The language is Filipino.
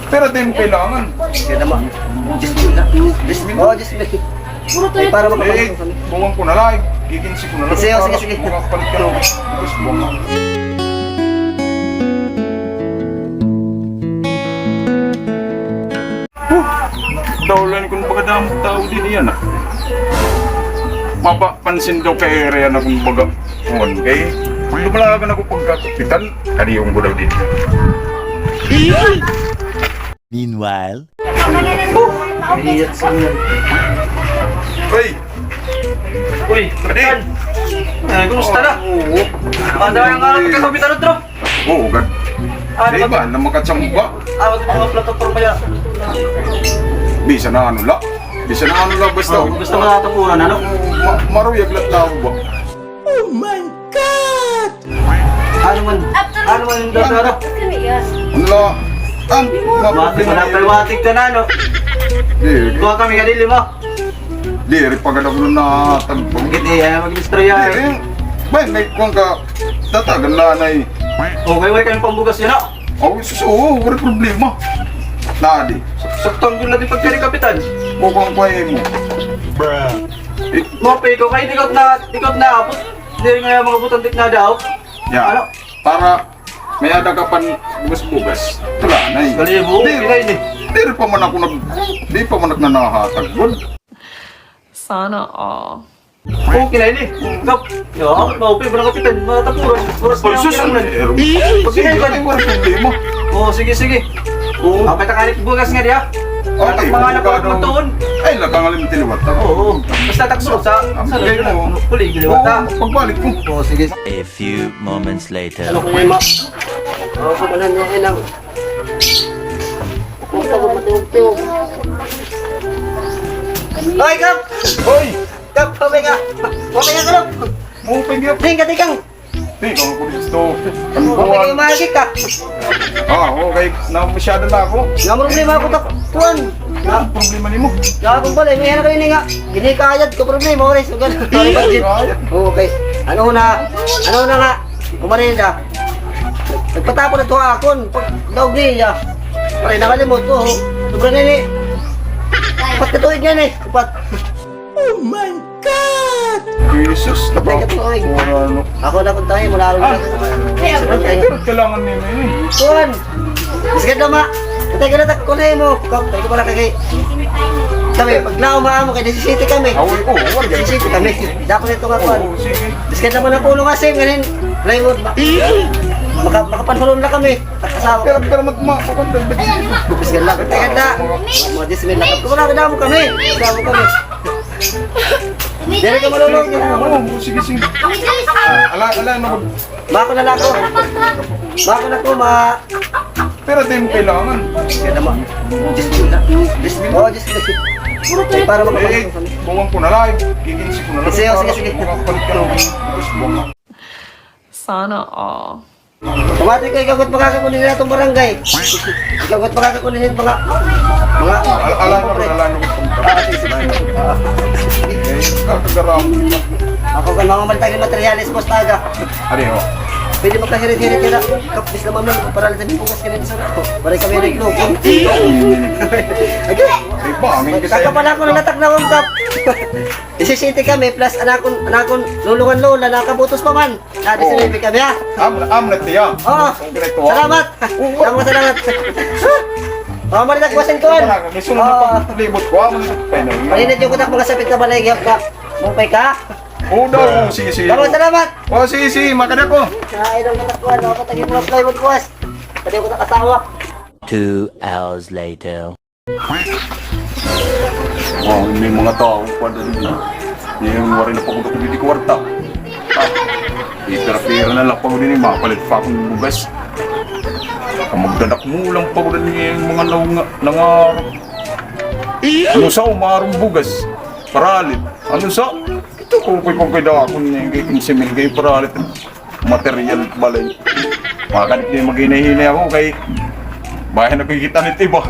Pero di mo kailangan. Kaya naman. Just mil na. Just mil? Oo, just mil. Ay, para makapasok kami. Buwang ko na lang. Giginsi ko na lang. Sige. Makapalit ka lang. Tapos buwang ka. Daulan kung baga damang tao din yan ah. Mapapansin daw kay area na kung baga kuwan kay lumalagan ako pagkakapitan kaniyong ko daw din. Meanwhile, Iyan sa mga. Uy, Kapitan! Kumusta na? Oo. Ano yung pagkakapitan ng drop? Oo, gan. Di ba, na makatsang ba? Awag mga plataforma yan. Bisa na ano la. Bisa na ano la basta. Gusto mo natapunan, ano? Maruyag lang tao ba? oh my God! Ano man yung dara? Ano la? Matik mo na priwatik ka na, no? Di, Kuha kami kanili mo. di, pagkada ko na tagpong. Hindi, mag-istorya eh. Ba, may kung ka tatagan na na eh. Okay, wala kayong pambugas yun, no? Oh, oo, wala problema. Nadi, Saktang gula din pagkari kapitan. mukhang kwahe mo. Mo, pe, ikaw kayo dikot na apos. Hindi nga yung mga butantik na daw. Ya, Ano? para may ada ka pan bugas-bugas. Wala na eh. Kalibo, pilay ni. Di pa man ako di pa man nagnanahatag doon. Sana all. Okay na ini. Kap. Yo, mau pe ba kapitan matapuran. Oras Ay, sus, na. sige, wala problema. Oh, sige. Oo. Ang patakalit bugas nga diya. Okay, Mga anak ko magtuon. ay, lakangalim tiliwat ako. Oo. Basta takso sa Bigay mo. Puli giliwat ta. Pagbalik ko. Oh, sige. A few moments later. Ano ko may ma? Oh, kumanan niya ilang. Kung ko matulog. Hoy, Kap! Hoy! Kap, pabay ka! Pabay ka kalog! Mo pinggan. Tikang! Di, kung ako gusto. Ano Pabay ka buwan? yung mahagit ka! Okay. Na masyado na ako. Nga mo problema ako tapuan! Ang problema ni mo. Nga akong pala, may hanap kayo nga. Ginikayad ko problema, oras. Sorry, budget. Okay. Ano na nga? Kumarin na. Nagpatapo na ito akon. Pag daw niya. Pare, nakalimot ko. Sobrang nini. Upat katuig yan eh. Upat. Oh my God! Jesus, Patay ka tuig. ano. Ako na kung tayo, mula rin na. Pero kailangan nila eh. Tuan! Isgat na ma! Patay ka na takulay mo. Patay ka pala kay... Kami, pag nauma mo kay City kami. Away ko, wala. City kami. Dapat ito nga kuan. Oo, sige. Isgat naman ang puno kasi. Ngayon, plywood ba? Makapanhulong na kami. Asawa ko. Pero magmakakandang ba dito? Isgat na. Patay ka na. Mga dismil na. Kumula ka damo kami. Damo kami. Dere ka malulog. Oo, sige. Ala, ano. Bako na lako. Bako na ko Pero di mo kailangan. Kaya naman. Just mil na. Oo, just mil. Ay, para makapasok kami. Buwang ko na lang. Giginsi ko na lang. Sige. Makapalit ka lang. Tapos buwang ka. Sana all. Pumati ko, ikaw makakakunin nila itong barangay. Ikaw makakakunin nila mga... Ala na ko. Kakagaram. Ako kan mga malitang yung materialis, boss taga. Ano yun? Pwede magkahirit-hirit ka na. Kapis na mamlan, para lang bukas ka rin sa rato. Para kami naglo. Diba, aming kasi. Kakapala ko na natak na kong kap. Isisiti kami, plus anakon lulungan lola, nakabutos pa man. Nadi sa libi kami ha. Amlet niya. Oo. Salamat. Salamat. Oh, marinig ko sin tuan. May sunod na paglibot ko. Malinit yung kutak mga sapit na balay ka. Mumpay ka. Oo daw, sige. Salamat. Oo, sige, makada ko. Ay, daw natakwan, ako patagin mo ng plywood ko, as. Pwede ko nakasawa. 2 hours later. Oh, may mga tao pa din. Yung wari na pagod ako dito kwarta. Pira-pira na lang pagod din. Makapalit pa akong bugas. Magdanak mo lang pagod din yung mga nangarap. Ano sa umarong bugas? Paralit. Ano sa? Ito kung daw ako niya yung 15 mil kayo paralit. Material balay. Makakanip niya mag-hinahinay ako kay bahay na kikita nito iba.